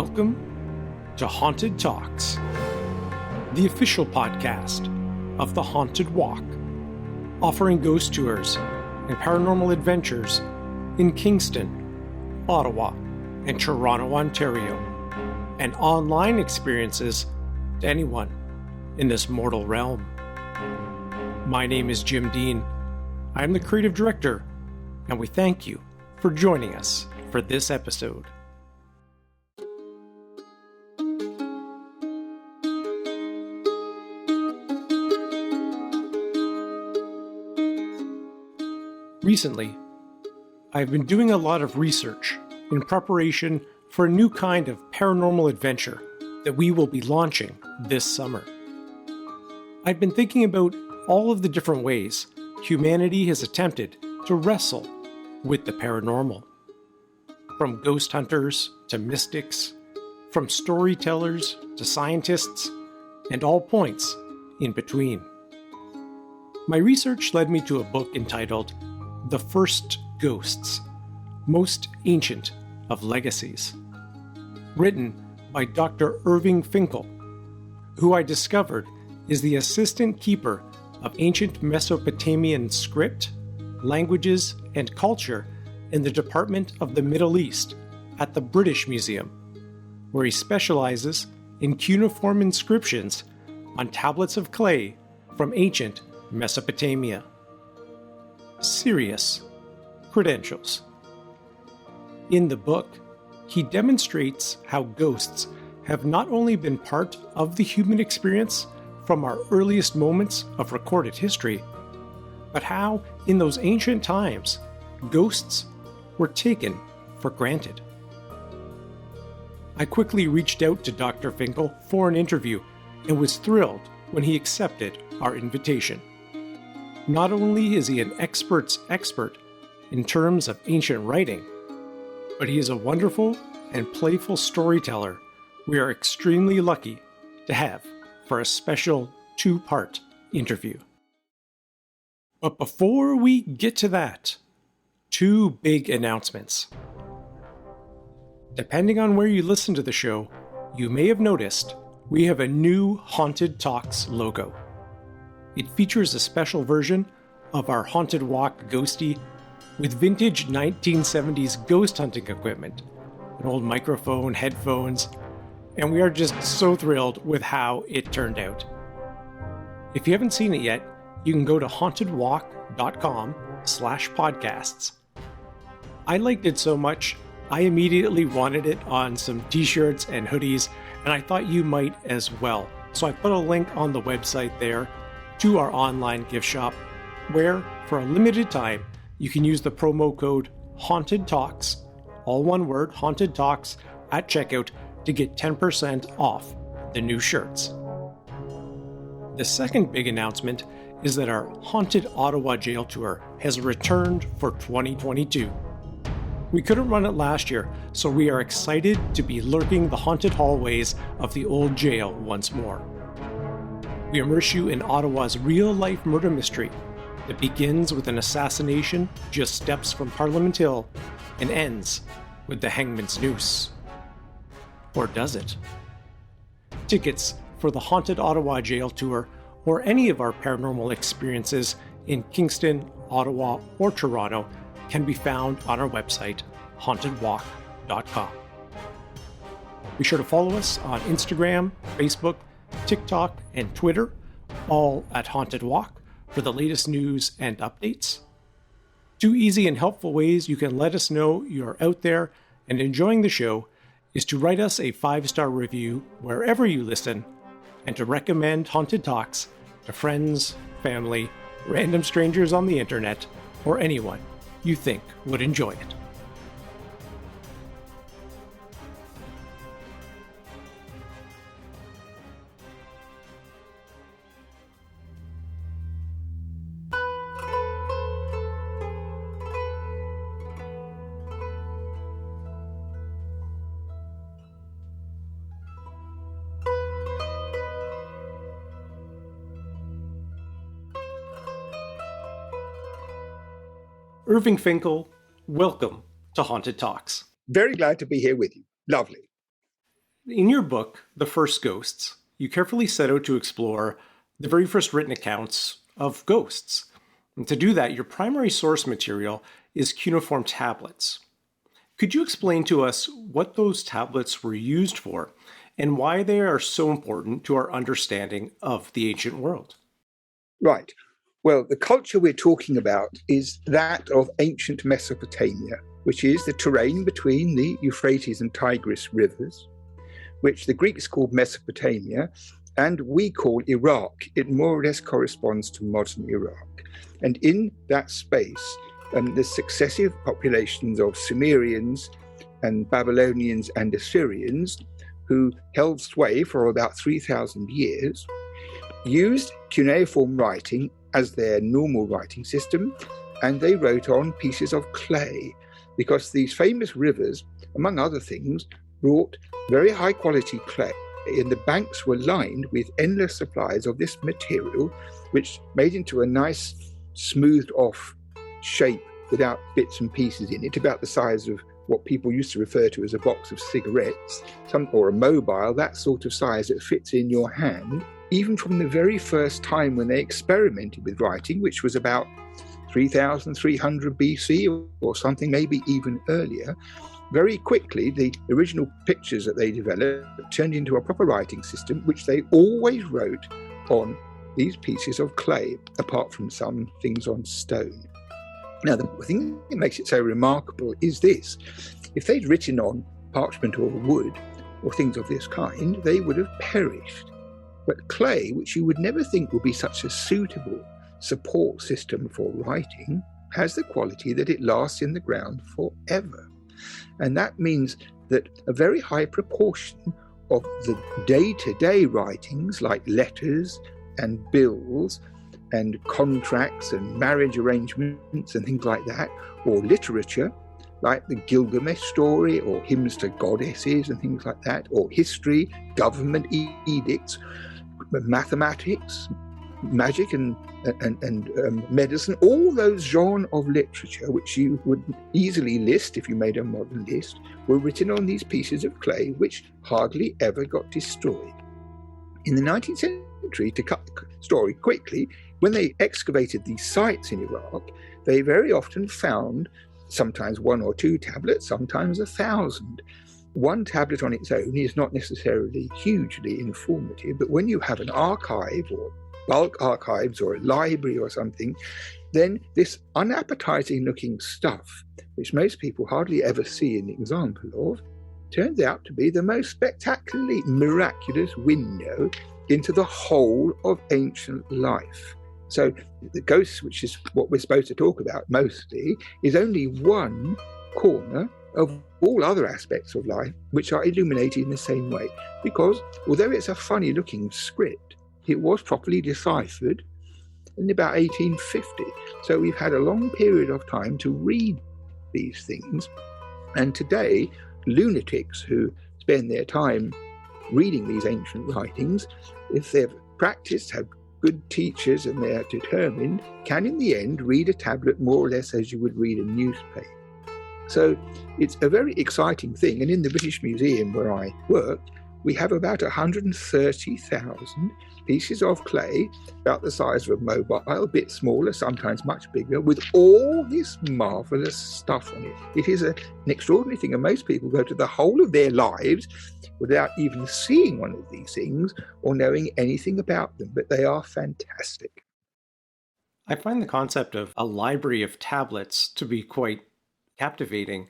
Welcome to Haunted Talks, the official podcast of the Haunted Walk, offering ghost tours and paranormal adventures in Kingston, Ottawa, and Toronto, Ontario, and online experiences to anyone in this mortal realm. My name is Jim Dean. I am the creative director, and we thank you for joining us for this episode. Recently, I've been doing a lot of research in preparation for a new kind of paranormal adventure that we will be launching this summer. I've been thinking about all of the different ways humanity has attempted to wrestle with the paranormal. From ghost hunters to mystics, from storytellers to scientists, and all points in between. My research led me to a book entitled The First Ghosts, Most Ancient of Legacies, written by Dr. Irving Finkel, who I discovered is the assistant keeper of ancient Mesopotamian script, languages, and culture in the Department of the Middle East at the British Museum, where he specializes in cuneiform inscriptions on tablets of clay from ancient Mesopotamia. Serious credentials. In the book, he demonstrates how ghosts have not only been part of the human experience from our earliest moments of recorded history, but how, in those ancient times, ghosts were taken for granted. I quickly reached out to Dr. Finkel for an interview and was thrilled when he accepted our invitation. Not only is he an expert's expert in terms of ancient writing, but he is a wonderful and playful storyteller we are extremely lucky to have for a special two-part interview. But before we get to that, two big announcements. Depending on where you listen to the show, you may have noticed we have a new Haunted Talks logo. It features a special version of our Haunted Walk ghostie with vintage 1970s ghost hunting equipment, an old microphone, headphones, and we are just so thrilled with how it turned out. If you haven't seen it yet, you can go to hauntedwalk.com/podcasts. I liked it so much, I immediately wanted it on some t-shirts and hoodies, and I thought you might as well. So I put a link on the website there to our online gift shop, where, for a limited time, you can use the promo code Haunted Talks, all one word, Haunted Talks, at checkout to get 10% off the new shirts. The second big announcement is that our Haunted Ottawa Jail Tour has returned for 2022. We couldn't run it last year, so we are excited to be lurking the haunted hallways of the old jail once more. We immerse you in Ottawa's real-life murder mystery that begins with an assassination just steps from Parliament Hill and ends with the hangman's noose. Or does it? Tickets for the Haunted Ottawa Jail Tour or any of our paranormal experiences in Kingston, Ottawa, or Toronto can be found on our website, hauntedwalk.com. Be sure to follow us on Instagram, Facebook, TikTok, and Twitter, all at Haunted Walk, for the latest news and updates. Two easy and helpful ways you can let us know you're out there and enjoying the show is to write us a 5-star review wherever you listen, and to recommend Haunted Talks to friends, family, random strangers on the internet, or anyone you think would enjoy it. Irving Finkel, welcome to Haunted Talks. Very glad to be here with you. Lovely. In your book, The First Ghosts, you carefully set out to explore the very first written accounts of ghosts. And to do that, your primary source material is cuneiform tablets. Could you explain to us what those tablets were used for and why they are so important to our understanding of the ancient world? Right. Well, the culture we're talking about is that of ancient Mesopotamia, which is the terrain between the Euphrates and Tigris rivers, which the Greeks called Mesopotamia, and we call Iraq. It more or less corresponds to modern Iraq. And in that space, the successive populations of Sumerians and Babylonians and Assyrians, who held sway for about 3,000 years, used cuneiform writing as their normal writing system, and they wrote on pieces of clay, because these famous rivers, among other things, brought very high quality clay, and the banks were lined with endless supplies of this material, which made into a nice smoothed off shape without bits and pieces in it, about the size of what people used to refer to as a box of cigarettes, or a mobile, that sort of size that fits in your hand. Even from the very first time when they experimented with writing, which was about 3,300 BC or something, maybe even earlier, very quickly the original pictures that they developed turned into a proper writing system, which they always wrote on these pieces of clay, apart from some things on stone. Now, the thing that makes it so remarkable is this. If they'd written on parchment or wood or things of this kind, they would have perished. But clay, which you would never think would be such a suitable support system for writing, has the quality that it lasts in the ground forever. And that means that a very high proportion of the day-to-day writings, like letters and bills and contracts and marriage arrangements and things like that, or literature, like the Gilgamesh story or hymns to goddesses and things like that, or history, government edicts, mathematics, magic and medicine, all those genres of literature which you would easily list if you made a modern list, were written on these pieces of clay which hardly ever got destroyed. In the 19th century, to cut the story quickly, when they excavated these sites in Iraq, they very often found sometimes one or two tablets, sometimes 1,000. One tablet on its own is not necessarily hugely informative, but when you have an archive or bulk archives or a library or something, then this unappetizing looking stuff, which most people hardly ever see an example of, turns out to be the most spectacularly miraculous window into the whole of ancient life. So the ghosts, which is what we're supposed to talk about mostly, is only one corner of all other aspects of life which are illuminated in the same way, because although it's a funny looking script, it was properly deciphered in about 1850. So we've had a long period of time to read these things, and today lunatics who spend their time reading these ancient writings, if they've practiced, have good teachers and they're determined, can in the end read a tablet more or less as you would read a newspaper. So it's a very exciting thing. And in the British Museum where I worked, we have about 130,000 pieces of clay, about the size of a mobile, a bit smaller, sometimes much bigger, with all this marvellous stuff on it. It is an extraordinary thing, and most people go to the whole of their lives without even seeing one of these things or knowing anything about them, but they are fantastic. I find the concept of a library of tablets to be quite captivating.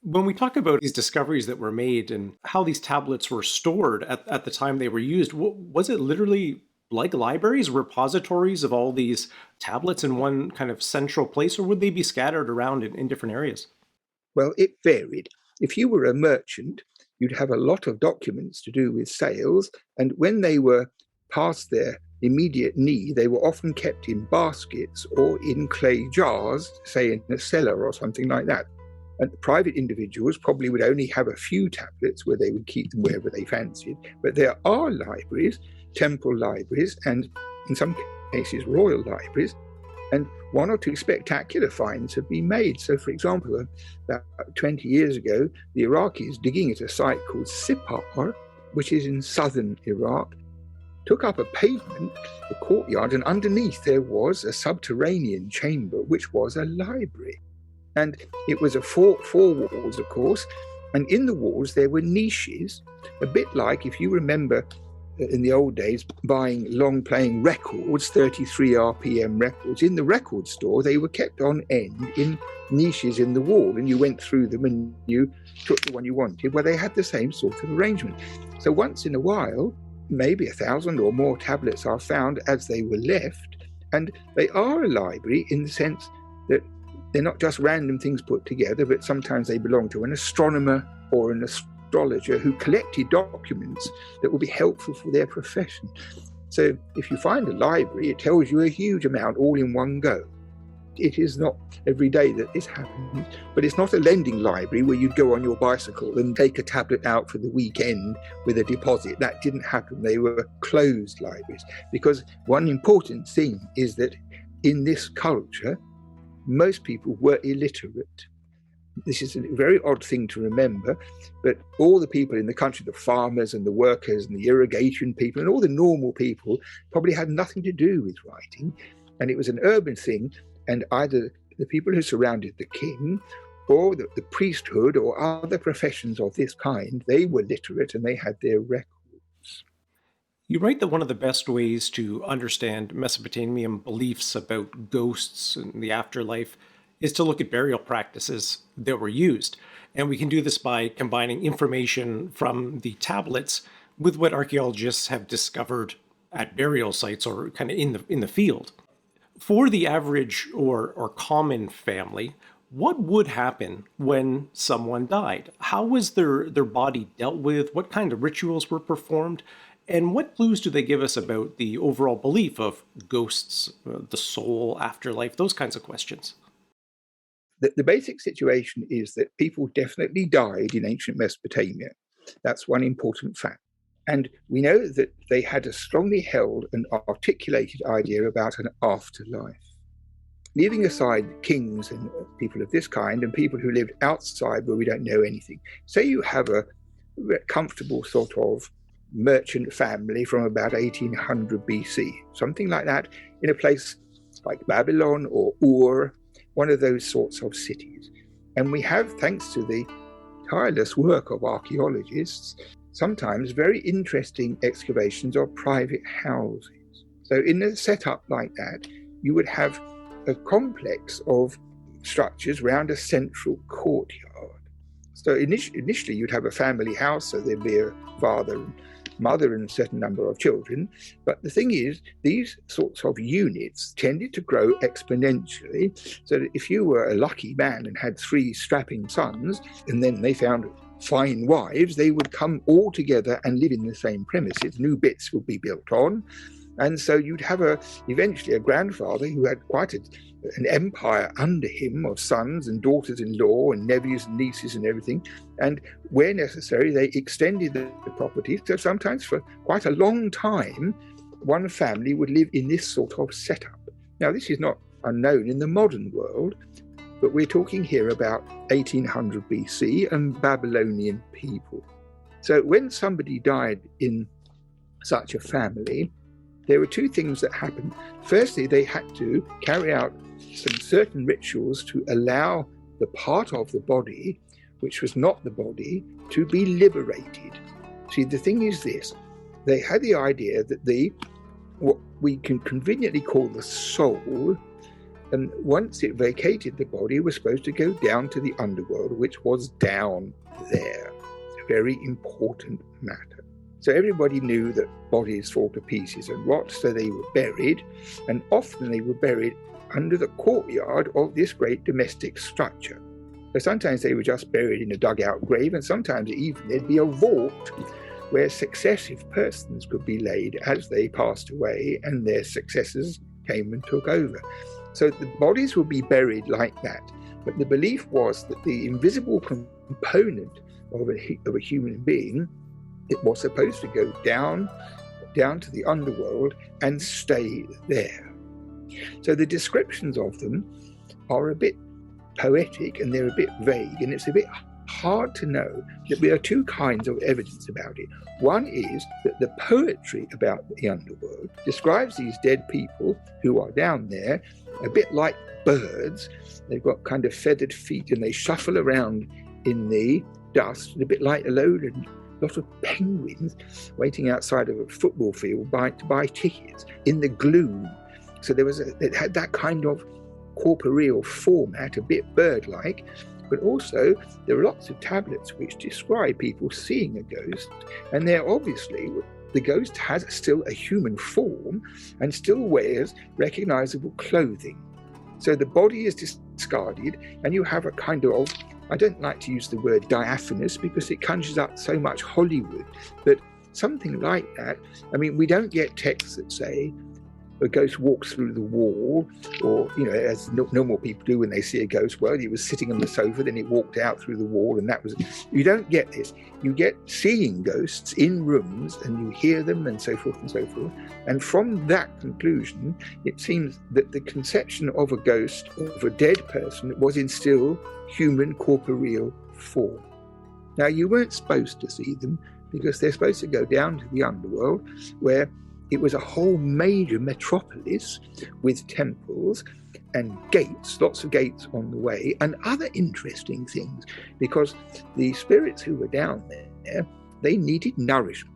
When we talk about these discoveries that were made and how these tablets were stored at the time they were used, was it literally like libraries, repositories of all these tablets in one kind of central place, or would they be scattered around in different areas? Well, it varied. If you were a merchant, you'd have a lot of documents to do with sales, and when they were past their immediate need, they were often kept in baskets or in clay jars, say in a cellar or something like that. And private individuals probably would only have a few tablets where they would keep them wherever they fancied. But there are libraries, temple libraries, and in some cases royal libraries, and one or two spectacular finds have been made. So, for example, about 20 years ago, the Iraqis digging at a site called Sipar which is in southern Iraq, took up a pavement, a courtyard, and underneath there was a subterranean chamber, which was a library. And it was a four walls, of course, and in the walls there were niches, a bit like, if you remember in the old days, buying long-playing records, 33 RPM records. In the record store, they were kept on end in niches in the wall, and you went through them and you took the one you wanted. Well, they had the same sort of arrangement. So once in a while, maybe 1,000 or more tablets are found as they were left, and they are a library in the sense that they're not just random things put together, but sometimes they belong to an astronomer or an astrologer who collected documents that will be helpful for their profession. So if you find a library, it tells you a huge amount all in one go. It is not every day that this happens, but it's not a lending library where you'd go on your bicycle and take a tablet out for the weekend with a deposit. That didn't happen. They were closed libraries, because one important thing is that in this culture, most people were illiterate. This is a very odd thing to remember, but all the people in the country, the farmers and the workers and the irrigation people and all the normal people, probably had nothing to do with writing. And it was an urban thing, and either the people who surrounded the king or the priesthood or other professions of this kind, they were literate and they had their records. You write that one of the best ways to understand Mesopotamian beliefs about ghosts and the afterlife is to look at burial practices that were used. And we can do this by combining information from the tablets with what archaeologists have discovered at burial sites or kind of in the field. For the average or common family, what would happen when someone died? How was their body dealt with? What kind of rituals were performed? And what clues do they give us about the overall belief of ghosts, the soul, afterlife, those kinds of questions? The basic situation is that people definitely died in ancient Mesopotamia. That's one important fact. And we know that they had a strongly held and articulated idea about an afterlife. Leaving aside kings and people of this kind and people who lived outside where we don't know anything. Say you have a comfortable sort of merchant family from about 1800 BC, something like that, in a place like Babylon or Ur, one of those sorts of cities. And we have, thanks to the tireless work of archaeologists, sometimes very interesting excavations of private houses. So in a setup like that, you would have a complex of structures around a central courtyard. So initially you'd have a family house, so there'd be a father and mother and a certain number of children. But the thing is, these sorts of units tended to grow exponentially, so that if you were a lucky man and had 3 strapping sons, and then they found fine wives, they would come all together and live in the same premises. New bits would be built on. And so you'd have eventually a grandfather who had quite an empire under him of sons and daughters-in-law and nephews and nieces and everything. And where necessary, they extended the property. So sometimes for quite a long time, one family would live in this sort of setup. Now, this is not unknown in the modern world, but we're talking here about 1800 BC and Babylonian people. So when somebody died in such a family, there were 2 things that happened. Firstly, they had to carry out some certain rituals to allow the part of the body, which was not the body, to be liberated. See, the thing is this. They had the idea that what we can conveniently call the soul, and once it vacated the body, was supposed to go down to the underworld, which was down there. It's a very important matter. So everybody knew that bodies fall to pieces and rot, so they were buried, and often they were buried under the courtyard of this great domestic structure. So sometimes they were just buried in a dugout grave, and sometimes even there'd be a vault where successive persons could be laid as they passed away, and their successors came and took over. So the bodies would be buried like that, but the belief was that the invisible component of a human being, it was supposed to go down to the underworld and stay there. So the descriptions of them are a bit poetic and they're a bit vague, and it's a bit hard to know that there are two kinds of evidence about it. One is that the poetry about the underworld describes these dead people who are down there a bit like birds. They've got kind of feathered feet and they shuffle around in the dust, a bit like a lot of penguins waiting outside of a football field to buy tickets in the gloom. So it had that kind of corporeal format, a bit bird-like, but also there are lots of tablets which describe people seeing a ghost, and they're obviously, the ghost has still a human form and still wears recognizable clothing. So the body is discarded and you have a kind of, I don't like to use the word diaphanous because it conjures up so much Hollywood, but something like that. I mean, we don't get texts that say a ghost walks through the wall, or, as normal people do when they see a ghost. Well, he was sitting on the sofa, then it walked out through the wall, and that was... You don't get this. You get seeing ghosts in rooms, and you hear them, and so forth and so forth. And from that conclusion, it seems that the conception of a ghost, of a dead person, was in still human corporeal form. Now, you weren't supposed to see them, because they're supposed to go down to the underworld, where it was a whole major metropolis with temples and gates, lots of gates on the way, and other interesting things, because the spirits who were down there, they needed nourishment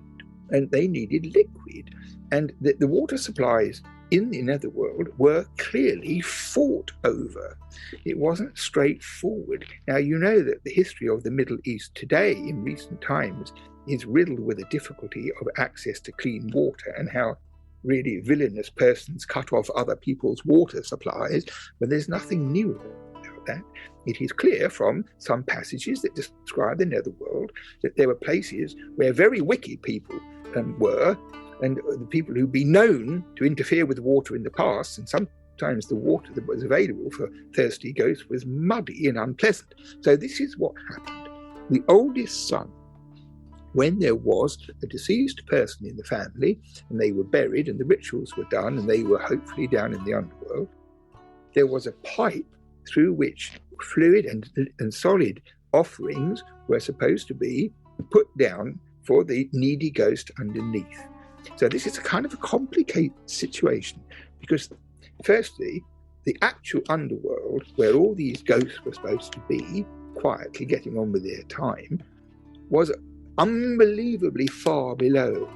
and they needed liquid. And the water supplies in the netherworld were clearly fought over. It wasn't straightforward. Now, you know that the history of the Middle East today, in recent times, is riddled with the difficulty of access to clean water, and how really villainous persons cut off other people's water supplies, but there's nothing new about that. It is clear from some passages that describe the netherworld that there were places where very wicked people were, and the people who'd been known to interfere with water in the past, and sometimes the water that was available for thirsty ghosts was muddy and unpleasant. So this is what happened. The oldest son, when there was a deceased person in the family and they were buried and the rituals were done and they were hopefully down in the underworld, there was a pipe through which fluid and solid offerings were supposed to be put down for the needy ghost underneath. So this is a kind of a complicated situation, because firstly, the actual underworld, where all these ghosts were supposed to be quietly getting on with their time, was unbelievably far below,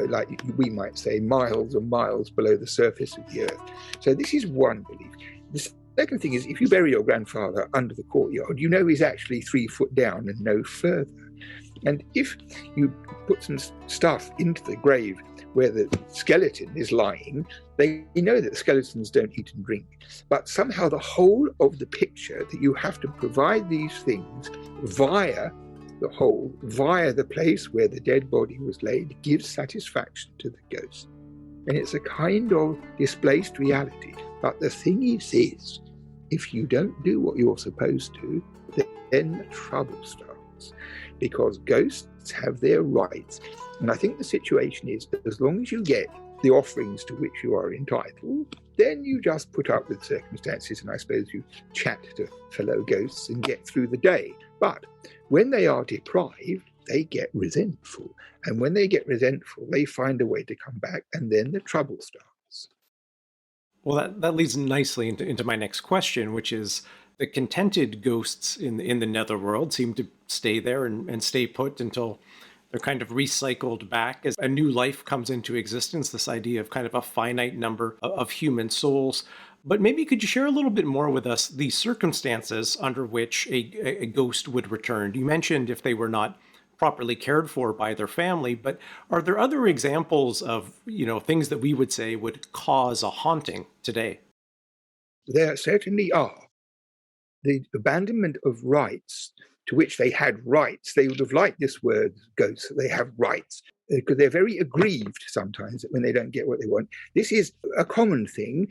like we might say miles and miles below the surface of the earth. So this is one belief. The second thing is, if you bury your grandfather under the courtyard, he's actually 3 foot down and no further. And if you put some stuff into the grave where the skeleton is lying, they know that the skeletons don't eat and drink. But somehow the whole of the picture that you have to provide these things via the place where the dead body was laid gives satisfaction to the ghost. And it's a kind of displaced reality. But the thing is, if you don't do what you're supposed to, then the trouble starts. Because ghosts have their rights. And I think the situation is that as long as you get the offerings to which you are entitled, then you just put up with circumstances, and I suppose you chat to fellow ghosts and get through the day. But when they are deprived, they get resentful. And when they get resentful, they find a way to come back, and then the trouble starts. Well, that leads nicely into my next question, which is the contented ghosts in the netherworld seem to stay there and stay put until they're kind of recycled back as a new life comes into existence, this idea of kind of a finite number of human souls. But maybe could you share a little bit more with us the circumstances under which a ghost would return? You mentioned if they were not properly cared for by their family, but are there other examples of, things that we would say would cause a haunting today? There certainly are. The abandonment of rights, to which they had rights, they would have liked this word, ghosts, they have rights, because they're very aggrieved sometimes when they don't get what they want. This is a common thing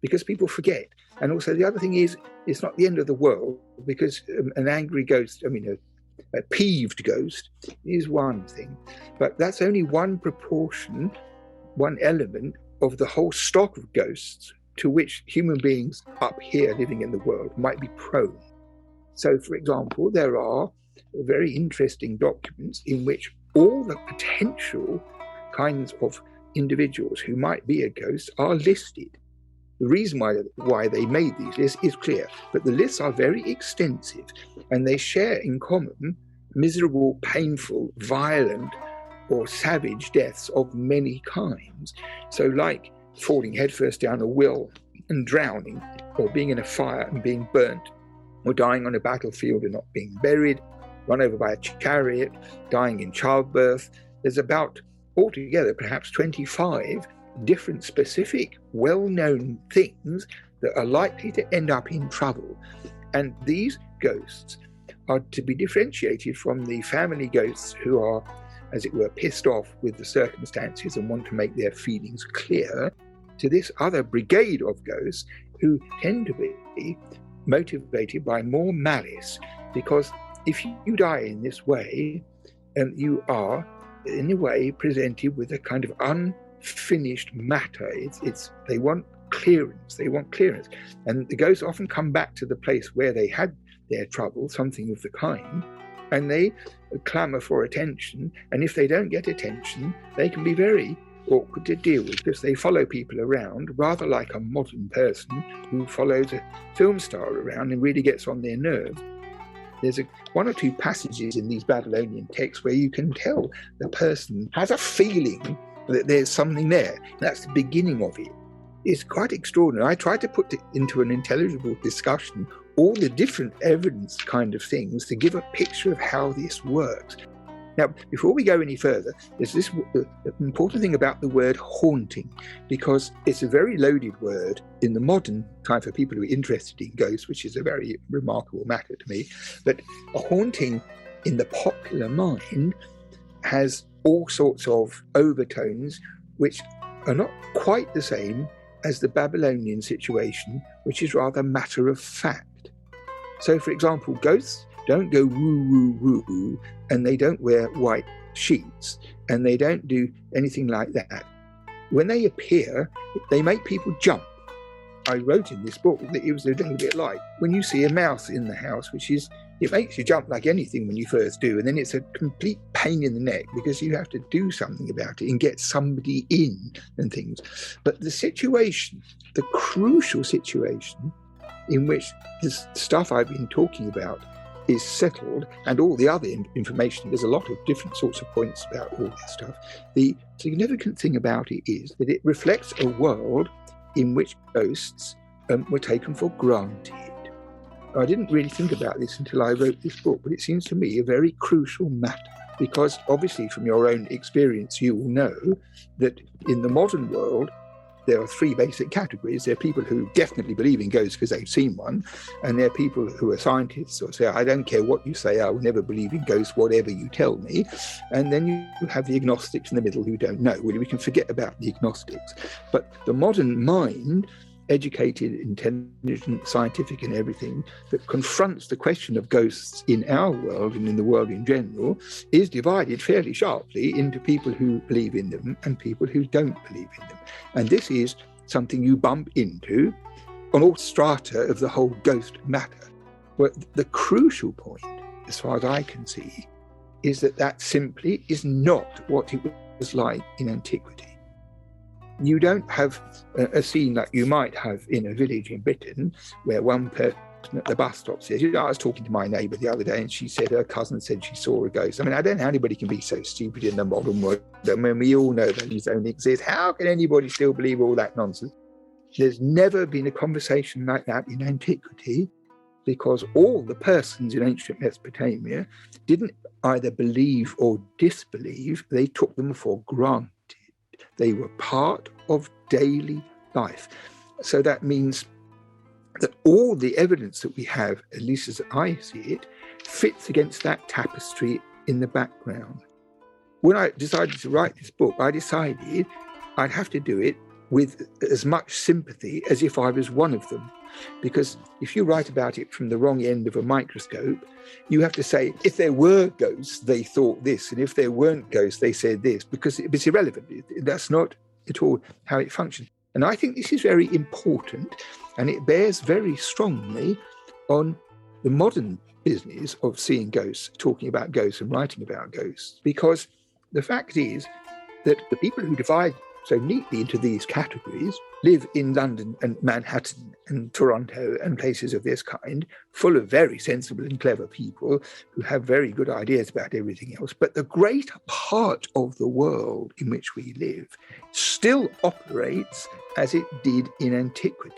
because people forget. And also the other thing is, it's not the end of the world, because an angry ghost, a peeved ghost is one thing, but that's only one proportion, one element of the whole stock of ghosts to which human beings up here living in the world might be prone. So, for example, there are very interesting documents in which all the potential kinds of individuals who might be a ghost are listed. The reason why they made these lists is clear, but the lists are very extensive and they share in common miserable, painful, violent, or savage deaths of many kinds. So like falling headfirst down a well and drowning, or being in a fire and being burnt, or dying on a battlefield and not being buried, run over by a chariot, dying in childbirth. There's about altogether perhaps 25 different specific well-known things that are likely to end up in trouble. And these ghosts are to be differentiated from the family ghosts who are, as it were, pissed off with the circumstances and want to make their feelings clear, to this other brigade of ghosts who tend to be motivated by more malice. Because if you die in this way, you are in a way presented with a kind of unfinished matter. They want clearance. And the ghosts often come back to the place where they had their trouble, something of the kind, and they clamour for attention. And if they don't get attention, they can be very awkward to deal with, because they follow people around rather like a modern person who follows a film star around and really gets on their nerves. There's one or two passages in these Babylonian texts where you can tell the person has a feeling that there's something there. That's the beginning of it. It's quite extraordinary. I tried to put into an intelligible discussion all the different evidence kind of things to give a picture of how this works. Now, before we go any further, there's this important thing about the word haunting, because it's a very loaded word in the modern time for people who are interested in ghosts, which is a very remarkable matter to me. But a haunting in the popular mind has all sorts of overtones which are not quite the same as the Babylonian situation, which is rather matter of fact. So, for example, ghosts don't go woo, woo, woo, woo, and they don't wear white sheets, and they don't do anything like that. When they appear, they make people jump. I wrote in this book that it was a little bit like when you see a mouse in the house, it makes you jump like anything when you first do, and then it's a complete pain in the neck because you have to do something about it and get somebody in and things. But the situation, the crucial situation in which this stuff I've been talking about is settled, and all the other information, there's a lot of different sorts of points about all this stuff. The significant thing about it is that it reflects a world in which ghosts were taken for granted. I didn't really think about this until I wrote this book, but it seems to me a very crucial matter, because obviously from your own experience you will know that in the modern world there are three basic categories. There are people who definitely believe in ghosts because they've seen one, and there are people who are scientists or say, I don't care what you say, I will never believe in ghosts, whatever you tell me. And then you have the agnostics in the middle who don't know. Well, we can forget about the agnostics. But the modern mind, educated, intelligent, scientific and everything, that confronts the question of ghosts in our world and in the world in general, is divided fairly sharply into people who believe in them and people who don't believe in them. And this is something you bump into on all strata of the whole ghost matter. Well, the crucial point, as far as I can see, is that simply is not what it was like in antiquity. You don't have a scene like you might have in a village in Britain where one person at the bus stop says, I was talking to my neighbour the other day and she said her cousin said she saw a ghost. I mean, I don't know how anybody can be so stupid in the modern world. I mean, we all know that these don't exist. How can anybody still believe all that nonsense? There's never been a conversation like that in antiquity, because all the persons in ancient Mesopotamia didn't either believe or disbelieve. They took them for granted. They were part of daily life. So that means that all the evidence that we have, at least as I see it, fits against that tapestry in the background. When I decided to write this book, I decided I'd have to do it with as much sympathy as if I was one of them. Because if you write about it from the wrong end of a microscope, you have to say, if there were ghosts, they thought this, and if there weren't ghosts, they said this, because it's irrelevant. That's not at all how it functions. And I think this is very important, and it bears very strongly on the modern business of seeing ghosts, talking about ghosts and writing about ghosts, because the fact is that the people who divide so neatly into these categories live in London and Manhattan and Toronto and places of this kind, full of very sensible and clever people who have very good ideas about everything else. But the greater part of the world in which we live still operates as it did in antiquity.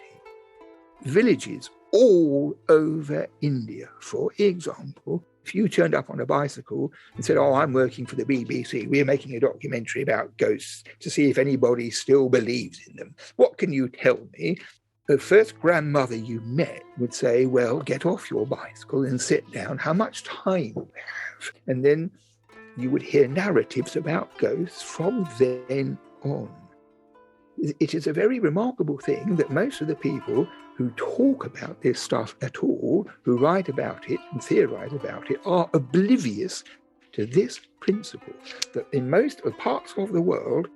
Villages all over India, for example, if you turned up on a bicycle and said, "Oh, I'm working for the BBC, we're making a documentary about ghosts to see if anybody still believes in them. What can you tell me?" The first grandmother you met would say, "Well, get off your bicycle and sit down. How much time do we have?" And then you would hear narratives about ghosts from then on. It is a very remarkable thing that most of the people who talk about this stuff at all, who write about it and theorize about it, are oblivious to this principle, that in most parts of the world,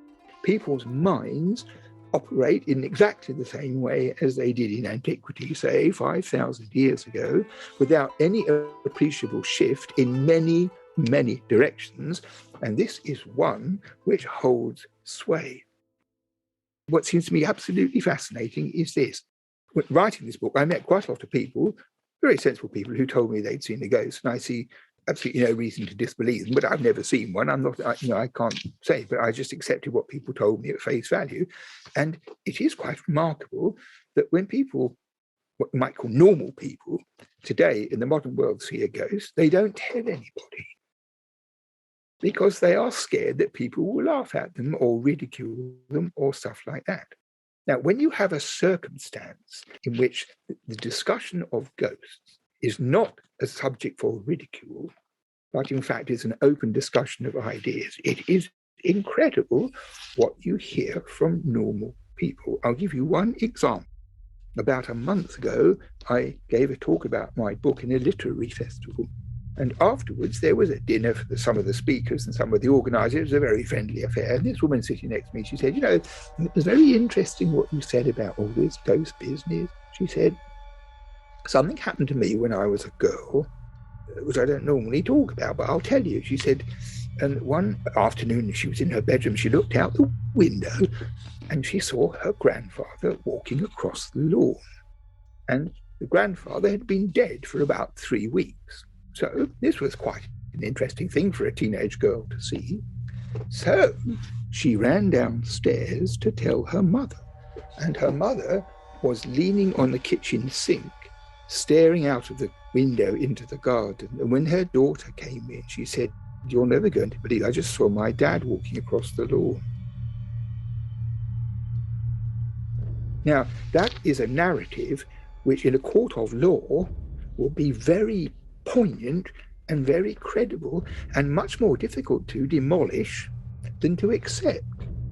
people's minds operate in exactly the same way as they did in antiquity, say 5,000 years ago, without any appreciable shift in many, many directions. And this is one which holds sway. What seems to me absolutely fascinating is this. When writing this book, I met quite a lot of people, very sensible people, who told me they'd seen a ghost, and I see absolutely no reason to disbelieve them, but I've never seen one. I'm not, I can't say, but I just accepted what people told me at face value. And it is quite remarkable that when people, what you might call normal people, today in the modern world see a ghost, they don't tell anybody, because they are scared that people will laugh at them or ridicule them or stuff like that. Now, when you have a circumstance in which the discussion of ghosts is not a subject for ridicule, but in fact is an open discussion of ideas, it is incredible what you hear from normal people. I'll give you one example. About a month ago, I gave a talk about my book in a literary festival. And afterwards, there was a dinner for some of the speakers and some of the organisers. It was a very friendly affair. And this woman sitting next to me, she said, "It was very interesting what you said about all this ghost business." She said, "Something happened to me when I was a girl, which I don't normally talk about, but I'll tell you." She said, and one afternoon, she was in her bedroom, she looked out the window and she saw her grandfather walking across the lawn. And the grandfather had been dead for about 3 weeks. So this was quite an interesting thing for a teenage girl to see. So she ran downstairs to tell her mother, and her mother was leaning on the kitchen sink, staring out of the window into the garden. And when her daughter came in, she said, "You're never going to believe, I just saw my dad walking across the lawn." Now, that is a narrative which in a court of law will be very poignant and very credible and much more difficult to demolish than to accept,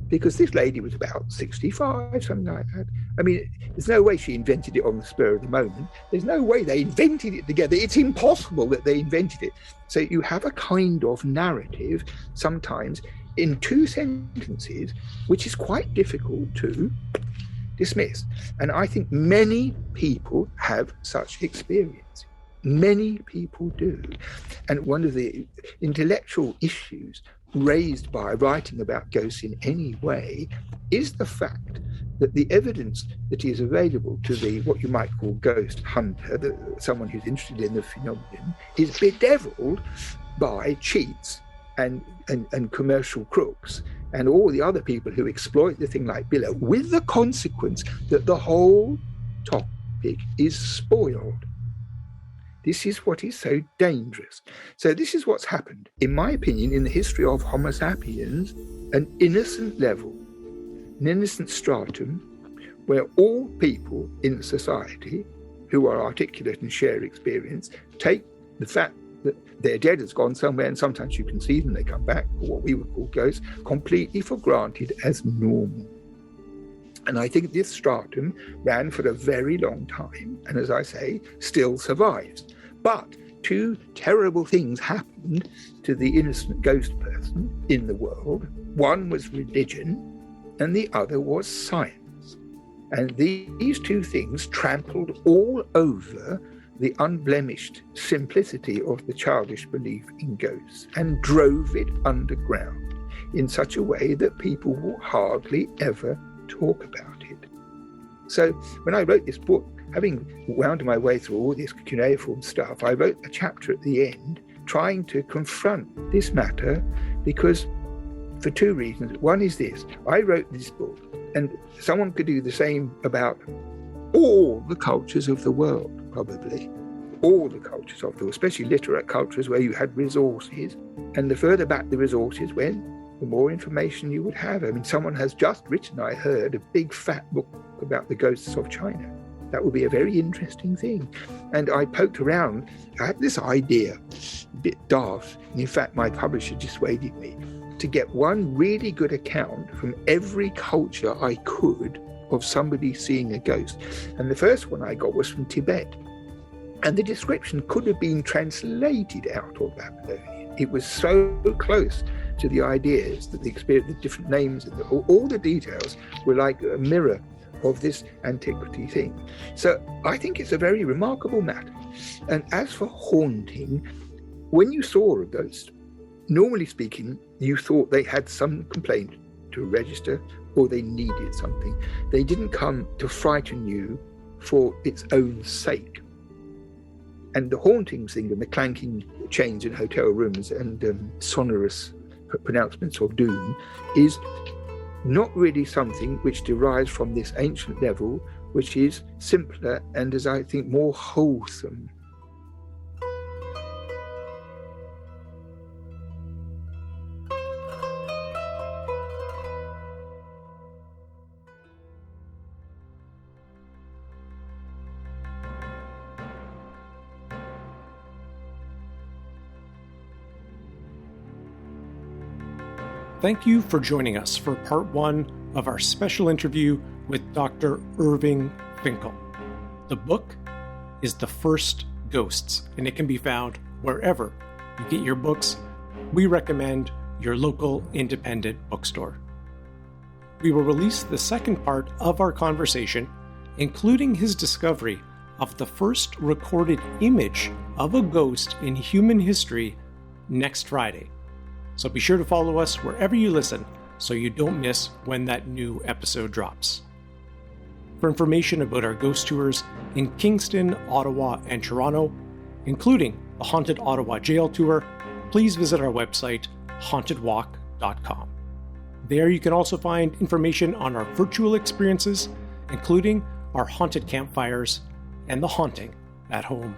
because this lady was about 65, something like that. I mean, there's no way she invented it on the spur of the moment. There's no way they invented it together. It's impossible that they invented it. So you have a kind of narrative sometimes in 2 sentences, which is quite difficult to dismiss. And I think many people have such experience. Many people do. And one of the intellectual issues raised by writing about ghosts in any way is the fact that the evidence that is available to the what you might call ghost hunter, someone who's interested in the phenomenon, is bedeviled by cheats and commercial crooks and all the other people who exploit the thing like Billow, with the consequence that the whole topic is spoiled. This is what is so dangerous. So this is what's happened, in my opinion, in the history of Homo sapiens, an innocent level, an innocent stratum, where all people in society who are articulate and share experience take the fact that their dead has gone somewhere, and sometimes you can see them, they come back, or what we would call ghosts, completely for granted as normal. And I think this stratum ran for a very long time, and as I say, still survives. But 2 terrible things happened to the innocent ghost person in the world. One was religion, and the other was science. And these 2 things trampled all over the unblemished simplicity of the childish belief in ghosts and drove it underground in such a way that people will hardly ever talk about it. So when I wrote this book, having wound my way through all this cuneiform stuff, I wrote a chapter at the end trying to confront this matter, because for two reasons. One is this: I wrote this book, and someone could do the same about all the cultures of the world, probably. All the cultures of the world, especially literate cultures where you had resources. And the further back the resources went, the more information you would have. I mean, someone has just written, I heard, a big fat book about the ghosts of China. That would be a very interesting thing. And I poked around. I had this idea, a bit daft. And in fact, my publisher dissuaded me to get one really good account from every culture I could of somebody seeing a ghost. And the first one I got was from Tibet. And the description could have been translated out of Babylonian. It was so close to the ideas that the experience, the different names, and all the details were like a mirror of this antiquity thing. So I think it's a very remarkable matter. And as for haunting, when you saw a ghost, normally speaking, you thought they had some complaint to register or they needed something. They didn't come to frighten you for its own sake. And the haunting thing and the clanking chains in hotel rooms and sonorous pronouncements of doom is not really something which derives from this ancient level, which is simpler and, as I think, more wholesome. Thank you for joining us for part 1 of our special interview with Dr. Irving Finkel. The book is The First Ghosts, and it can be found wherever you get your books. We recommend your local independent bookstore. We will release the second part of our conversation, including his discovery of the first recorded image of a ghost in human history, next Friday. So be sure to follow us wherever you listen so you don't miss when that new episode drops. For information about our ghost tours in Kingston, Ottawa, and Toronto, including the Haunted Ottawa Jail Tour, please visit our website, hauntedwalk.com. There you can also find information on our virtual experiences, including our haunted campfires and the haunting at home.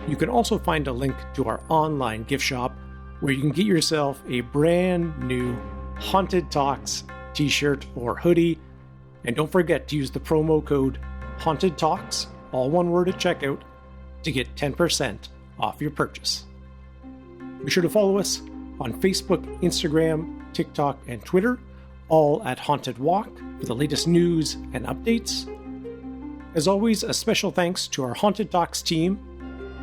You can also find a link to our online gift shop where you can get yourself a brand new Haunted Talks t-shirt or hoodie. And don't forget to use the promo code Haunted Talks, all one word, at checkout to get 10% off your purchase. Be sure to follow us on Facebook, Instagram, TikTok, and Twitter, all at Haunted Walk, for the latest news and updates. As always, a special thanks to our Haunted Talks team,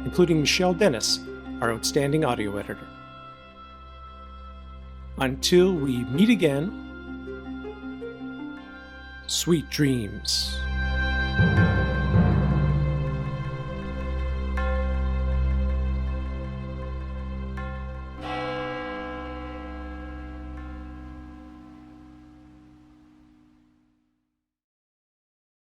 including Michelle Dennis, our outstanding audio editor. Until we meet again, sweet dreams.